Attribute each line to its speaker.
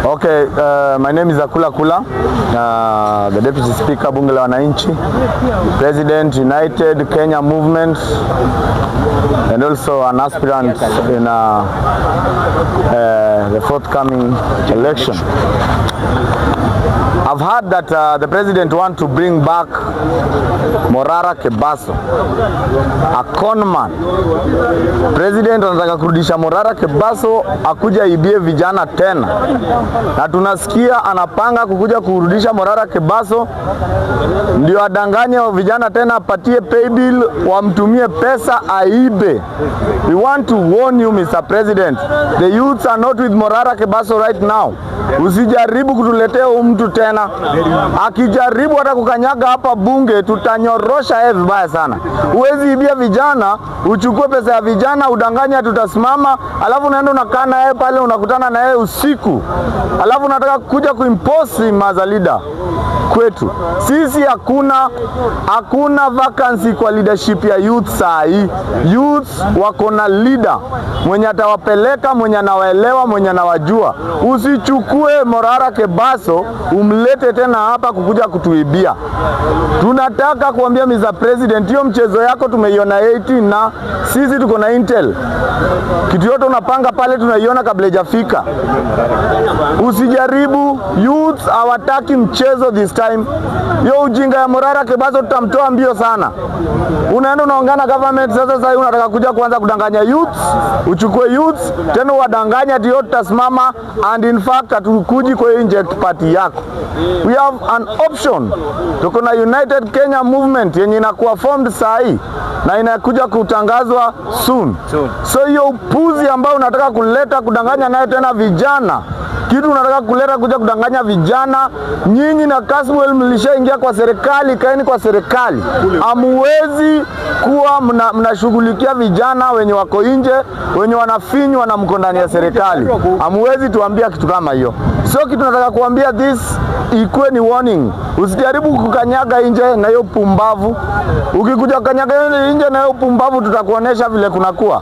Speaker 1: Okay, my name is Akula Kula, the Deputy Speaker Bunge la Wananchi, President United Kenya Movement, and also an aspirant in the forthcoming election. I've heard that the President wants to bring back Morara Kebaso, a con man. President anataka kurudisha Morara Kebaso akuja ibie vijana tena. Na tunasikia anapanga kukuja kurudisha Morara Kebaso ndio adanganye vijana tena, apatie pay bill, wamtumie pesa aibe. We want to warn you, Mr. President. The youths are not with Morara Kebaso right now. Usijaribu kutuletea mtu tena. Akijaribu hata kukanyaga hapa bunge, tutanyorosha yeye vibaya sana. Uwezi ibia vijana, uchukue pesa ya vijana, udanganya tutasimama, alafu unaenda unakaa na yeye pale, unakutana na yeye usiku. Alafu unataka kuja kuimpose mazalida kwetu. Sisi hakuna vacancy kwa leadership ya youth saa hii. Youth wako na leader mwenye atawapeleka, mwenye anawaelewa, mwenye anawajua. Usichukue Morara Kebaso umlete tena hapa kukuja kutuibia. Tunataka kuambia Mr. President, hiyo mchezo yako tumeiona 18 na sisi tuko na intel. Kitu yote unapanga pale tunaiona kabla haijafika. Usijaribu, youth hawataki mchezo this time. Yo ujinga ya Morara Kebaso tutamtoa mbio sana. Unaenda unaongana government sasa unataka kuja kuanza kudanganya youth, uchukue youth tena wadanganya ati yote tasimama, and in fact hatukuji kwa inject party yako. We have an option. Tuko na United Kenya Movement yenye inakuwa formed saa hii na inakuja kutangazwa soon. So hiyo upuzi ambao unataka kuleta kudanganya nayo tena vijana, kitu unataka kuleta kuja kudanganya vijana, nyinyi na Kasmuel mlishaingia kwa serikali, kaeni kwa serikali. Hamuwezi kuwa mnashughulikia vijana wenye wako nje, wenye wanafinywa na mko ndani ya serikali. Hamuwezi tuambia kitu kama hiyo. So kitu nataka kuambia this ikuwe ni warning. Usijaribu kukanyaga nje na hiyo pumbavu. Ukikuja kukanyaga nje na hiyo pumbavu tutakuonesha vile kunakuwa.